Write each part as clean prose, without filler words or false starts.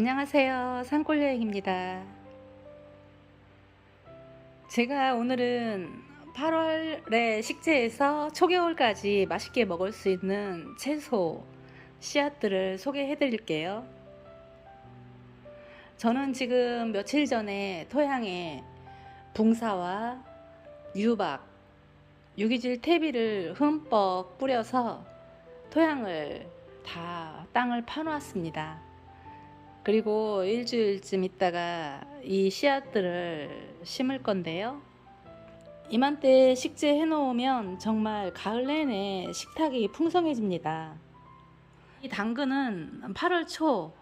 안녕하세요. 산골여행입니다. 제가 오늘은 8월에 식재해서 초겨울까지 맛있게 먹을 수 있는 채소 씨앗들을 소개해 드릴게요. 저는 지금 며칠 전에 토양에 붕사와 유박, 유기질 퇴비를 흠뻑 뿌려서 토양을 다 땅을 파놓았습니다. 그리고 일주일쯤 있다가 이 씨앗들을 심을 건데요. 이맘때 식재해 놓으면 정말 가을 내내 식탁이 풍성해집니다. 이 당근은 8월 초,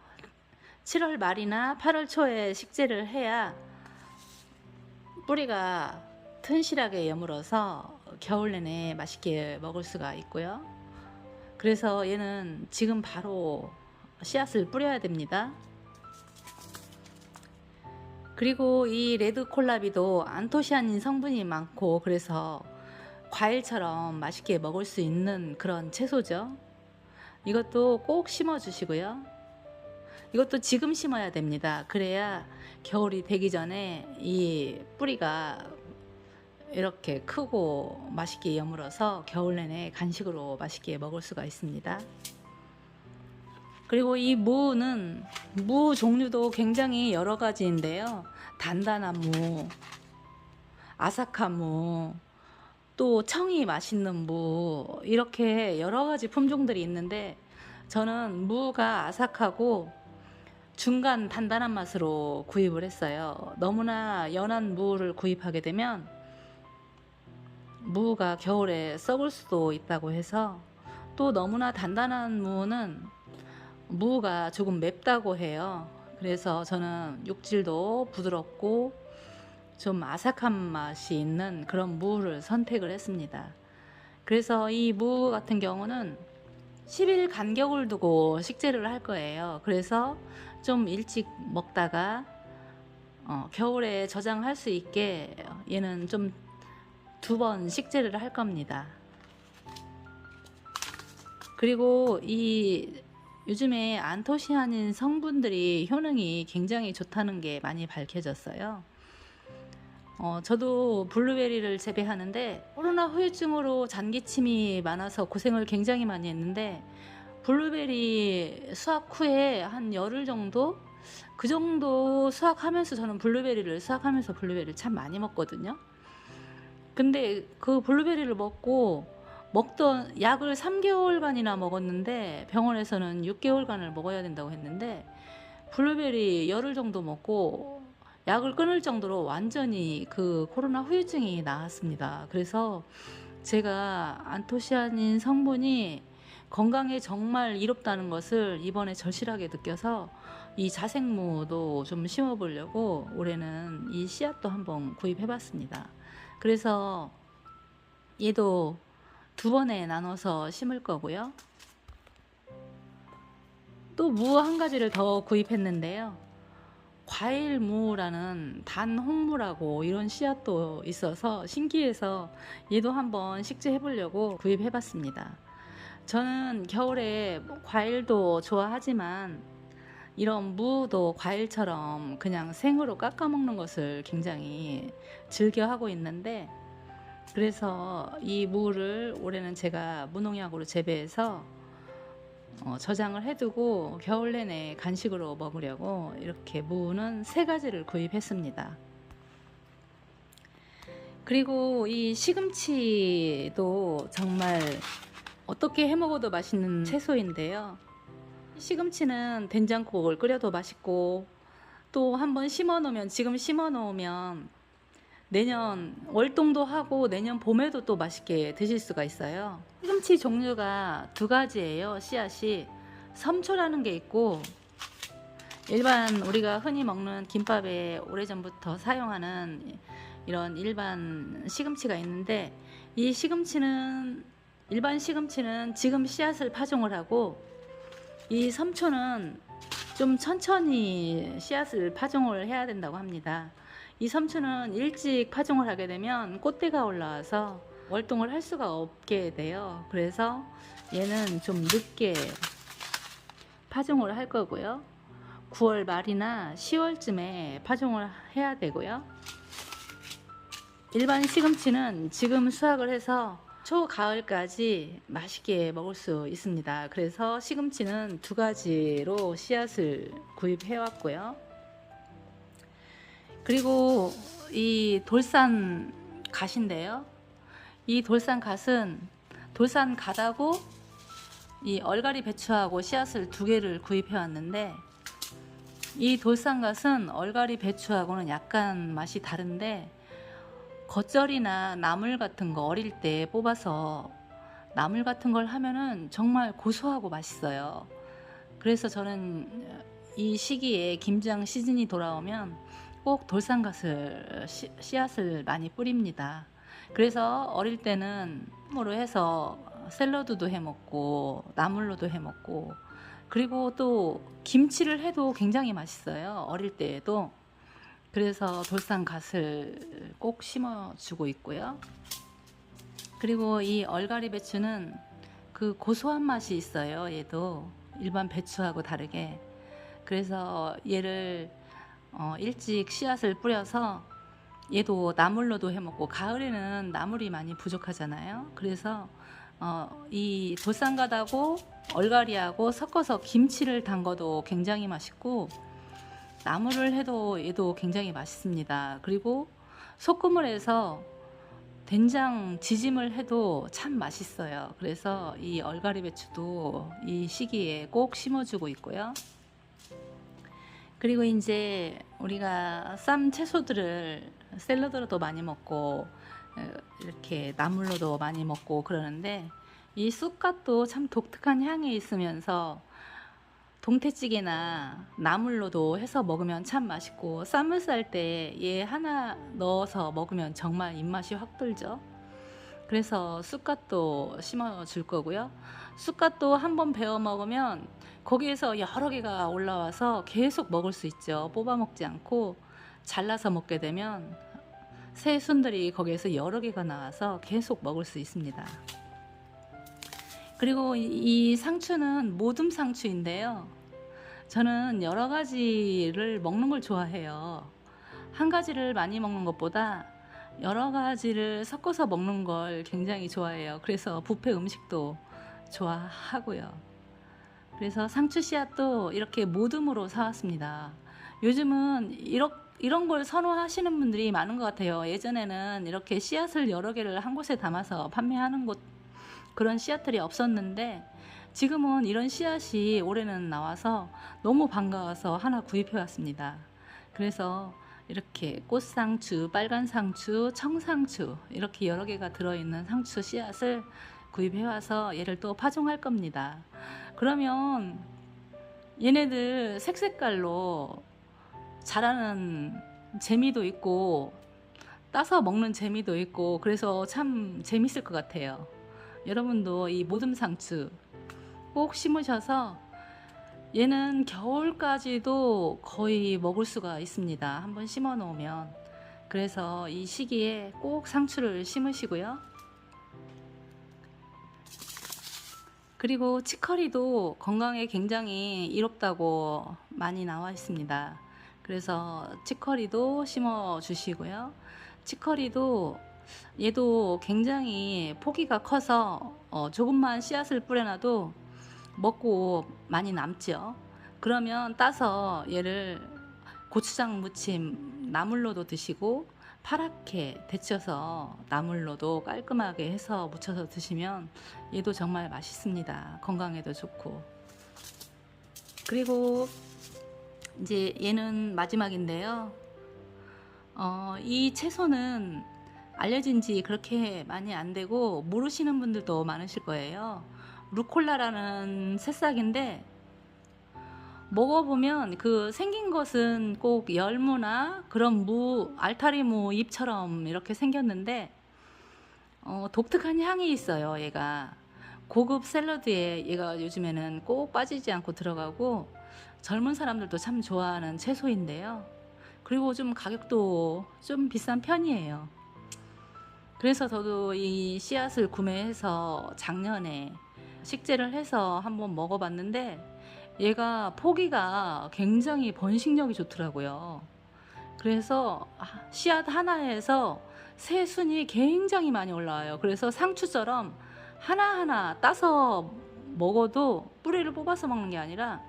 7월 말이나 8월 초에 식재를 해야 뿌리가 튼실하게 여물어서 겨울 내내 맛있게 먹을 수가 있고요. 그래서 얘는 지금 바로 씨앗을 뿌려야 됩니다. 그리고 이 레드 콜라비도 안토시아닌 성분이 많고 그래서 과일처럼 맛있게 먹을 수 있는 그런 채소죠. 이것도 꼭 심어 주시고요. 이것도 지금 심어야 됩니다. 그래야 겨울이 되기 전에 이 뿌리가 이렇게 크고 맛있게 여물어서 겨울 내내 간식으로 맛있게 먹을 수가 있습니다. 그리고 이 무는 무 종류도 굉장히 여러 가지인데요. 단단한 무, 아삭한 무, 또 청이 맛있는 무, 이렇게 여러 가지 품종들이 있는데 저는 무가 아삭하고 중간 단단한 맛으로 구입을 했어요. 너무나 연한 무를 구입하게 되면 무가 겨울에 썩을 수도 있다고 해서, 또 너무나 단단한 무는 무가 조금 맵다고 해요. 그래서 저는 육질도 부드럽고 좀 아삭한 맛이 있는 그런 무를 선택을 했습니다. 그래서 이 무 같은 경우는 10일 간격을 두고 식재를 할 거예요. 그래서 좀 일찍 먹다가 겨울에 저장할 수 있게 얘는 좀 2번 식재를 할 겁니다. 그리고 이 요즘에 안토시아닌 성분들이 효능이 굉장히 좋다는 게 많이 밝혀졌어요. 저도 블루베리를 재배하는데 코로나 후유증으로 잔기침이 많아서 고생을 굉장히 많이 했는데, 블루베리 수확 후에 한 열흘 정도? 그 정도 수확하면서 저는 블루베리를 수확하면서 블루베리를 참 많이 먹거든요. 근데 그 블루베리를 먹던 약을 3개월간이나 먹었는데 병원에서는 6개월간을 먹어야 된다고 했는데, 블루베리 열흘 정도 먹고 약을 끊을 정도로 완전히 그 코로나 후유증이 나았습니다. 그래서 제가 안토시아닌 성분이 건강에 정말 이롭다는 것을 이번에 절실하게 느껴서 이 자생무도 좀 심어보려고 올해는 이 씨앗도 한번 구입해봤습니다. 그래서 얘도 2번에 나눠서 심을 거고요. 또 무 한 가지를 더 구입했는데요. 과일무라는 단홍무라고 이런 씨앗도 있어서 신기해서 얘도 한번 식재해 보려고 구입해 봤습니다. 저는 겨울에 과일도 좋아하지만 이런 무도 과일처럼 그냥 생으로 깎아 먹는 것을 굉장히 즐겨 하고 있는데, 그래서 이 무를 올해는 제가 무농약으로 재배해서 저장을 해두고 겨울 내내 간식으로 먹으려고 이렇게 무는 3가지를 구입했습니다. 그리고 이 시금치도 정말 어떻게 해먹어도 맛있는 채소인데요. 시금치는 된장국을 끓여도 맛있고, 또 한번 지금 심어 놓으면 내년 월동도 하고 내년 봄에도 또 맛있게 드실 수가 있어요. 시금치 종류가 2가지예요. 씨앗이 섬초라는 게 있고, 일반 우리가 흔히 먹는 김밥에 오래전부터 사용하는 이런 일반 시금치가 있는데, 이 일반 시금치는 지금 씨앗을 파종을 하고, 이 섬초는 좀 천천히 씨앗을 파종을 해야 된다고 합니다. 이 섬초는 일찍 파종을 하게 되면 꽃대가 올라와서 월동을 할 수가 없게 돼요. 그래서 얘는 좀 늦게 파종을 할 거고요. 9월 말이나 10월쯤에 파종을 해야 되고요. 일반 시금치는 지금 수확을 해서 초가을까지 맛있게 먹을 수 있습니다. 그래서 시금치는 두 가지로 씨앗을 구입해 왔고요. 그리고 이 돌산 갓인데요. 이 돌산 갓은 돌산 갓하고 이 얼갈이 배추하고 씨앗을 두 개를 구입해 왔는데, 이 돌산 갓은 얼갈이 배추하고는 약간 맛이 다른데, 겉절이나 나물 같은 거 어릴 때 뽑아서 나물 같은 걸 하면은 정말 고소하고 맛있어요. 그래서 저는 이 시기에 김장 시즌이 돌아오면 꼭 돌산갓을 씨앗을 많이 뿌립니다. 그래서 어릴 때는 으로 해서 샐러드도 해 먹고 나물로도 해 먹고, 그리고 또 김치를 해도 굉장히 맛있어요, 어릴 때에도. 그래서 돌산갓을 꼭 심어주고 있고요. 그리고 이 얼갈이 배추는 그 고소한 맛이 있어요. 얘도 일반 배추하고 다르게. 그래서 얘를 일찍 씨앗을 뿌려서 얘도 나물로도 해먹고, 가을에는 나물이 많이 부족하잖아요. 그래서 이 돌산갓하고 얼갈이하고 섞어서 김치를 담궈도 굉장히 맛있고, 나물을 해도 얘도 굉장히 맛있습니다. 그리고 소금을 해서 된장 지짐을 해도 참 맛있어요. 그래서 이 얼갈이 배추도 이 시기에 꼭 심어주고 있고요. 그리고 이제 우리가 쌈 채소들을 샐러드로도 많이 먹고 이렇게 나물로도 많이 먹고 그러는데, 이 쑥갓도 참 독특한 향이 있으면서 동태찌개나 나물로도 해서 먹으면 참 맛있고, 쌈을 쌀 때 얘 하나 넣어서 먹으면 정말 입맛이 확 돌죠. 그래서 쑥갓도 심어 줄 거고요. 쑥갓도 한번 베어 먹으면 거기에서 여러 개가 올라와서 계속 먹을 수 있죠. 뽑아 먹지 않고 잘라서 먹게 되면 새순들이 거기에서 여러 개가 나와서 계속 먹을 수 있습니다. 그리고 이 상추는 모둠 상추인데요. 저는 여러 가지를 먹는 걸 좋아해요. 한 가지를 많이 먹는 것보다 여러 가지를 섞어서 먹는 걸 굉장히 좋아해요. 그래서 뷔페 음식도 좋아하고요. 그래서 상추 씨앗도 이렇게 모둠으로 사왔습니다. 요즘은 이런 걸 선호하시는 분들이 많은 것 같아요. 예전에는 이렇게 씨앗을 여러 개를 한 곳에 담아서 판매하는 곳, 그런 씨앗들이 없었는데, 지금은 이런 씨앗이 올해는 나와서 너무 반가워서 하나 구입해 왔습니다. 그래서 이렇게 꽃상추, 빨간 상추, 청상추 이렇게 여러 개가 들어있는 상추 씨앗을 구입해 와서 얘를 또 파종할 겁니다. 그러면 얘네들 색색깔로 자라는 재미도 있고 따서 먹는 재미도 있고, 그래서 참 재밌을 것 같아요. 여러분도 이 모둠 상추 꼭 심으셔서 얘는 겨울까지도 거의 먹을 수가 있습니다. 한번 심어 놓으면. 그래서 이 시기에 꼭 상추를 심으시고요. 그리고 치커리도 건강에 굉장히 이롭다고 많이 나와 있습니다. 그래서 치커리도 심어 주시고요. 치커리도 얘도 굉장히 포기가 커서 조금만 씨앗을 뿌려놔도 먹고 많이 남죠. 그러면 따서 얘를 고추장 무침 나물로도 드시고, 파랗게 데쳐서 나물로도 깔끔하게 해서 무쳐서 드시면 얘도 정말 맛있습니다. 건강에도 좋고. 그리고 이제 얘는 마지막인데요. 이 채소는 알려진 지 그렇게 많이 안 되고 모르시는 분들도 많으실 거예요. 루콜라라는 새싹인데, 먹어보면 그 생긴 것은 꼭 열무나 그런 알타리무 잎처럼 이렇게 생겼는데 독특한 향이 있어요. 얘가 고급 샐러드에 얘가 요즘에는 꼭 빠지지 않고 들어가고, 젊은 사람들도 참 좋아하는 채소인데요. 그리고 좀 가격도 좀 비싼 편이에요. 그래서 저도 이 씨앗을 구매해서 작년에 식재를 해서 한번 먹어봤는데 얘가 포기가 굉장히 번식력이 좋더라고요. 그래서 씨앗 하나에서 새순이 굉장히 많이 올라와요. 그래서 상추처럼 하나하나 따서 먹어도 뿌리를 뽑아서 먹는 게 아니라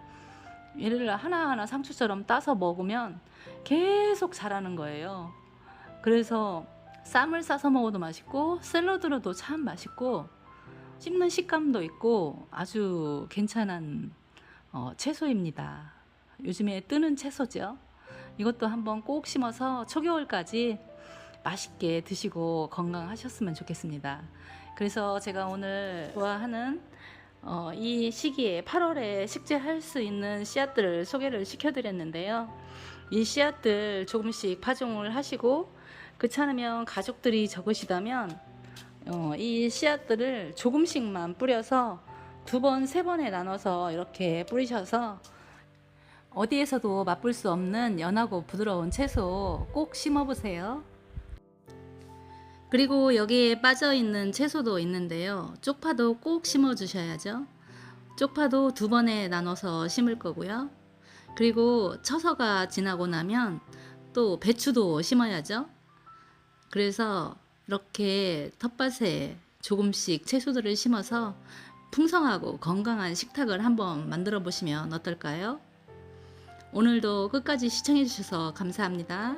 얘를 하나하나 상추처럼 따서 먹으면 계속 자라는 거예요. 그래서 쌈을 싸서 먹어도 맛있고 샐러드로도 참 맛있고 씹는 식감도 있고 아주 괜찮은 채소입니다. 요즘에 뜨는 채소죠. 이것도 한번 꼭 심어서 초겨울까지 맛있게 드시고 건강하셨으면 좋겠습니다. 그래서 제가 오늘 좋아하는 이 시기에 8월에 식재할 수 있는 씨앗들을 소개를 시켜드렸는데요. 이 씨앗들 조금씩 파종을 하시고 그렇잖으면 가족들이 적으시다면 이 씨앗들을 조금씩만 뿌려서 2번, 3번에 나눠서 이렇게 뿌리셔서 어디에서도 맛볼 수 없는 연하고 부드러운 채소 꼭 심어보세요. 그리고 여기에 빠져있는 채소도 있는데요. 쪽파도 꼭 심어주셔야죠. 쪽파도 2번에 나눠서 심을 거고요. 그리고 처서가 지나고 나면 또 배추도 심어야죠. 그래서 이렇게 텃밭에 조금씩 채소들을 심어서 풍성하고 건강한 식탁을 한번 만들어 보시면 어떨까요? 오늘도 끝까지 시청해 주셔서 감사합니다.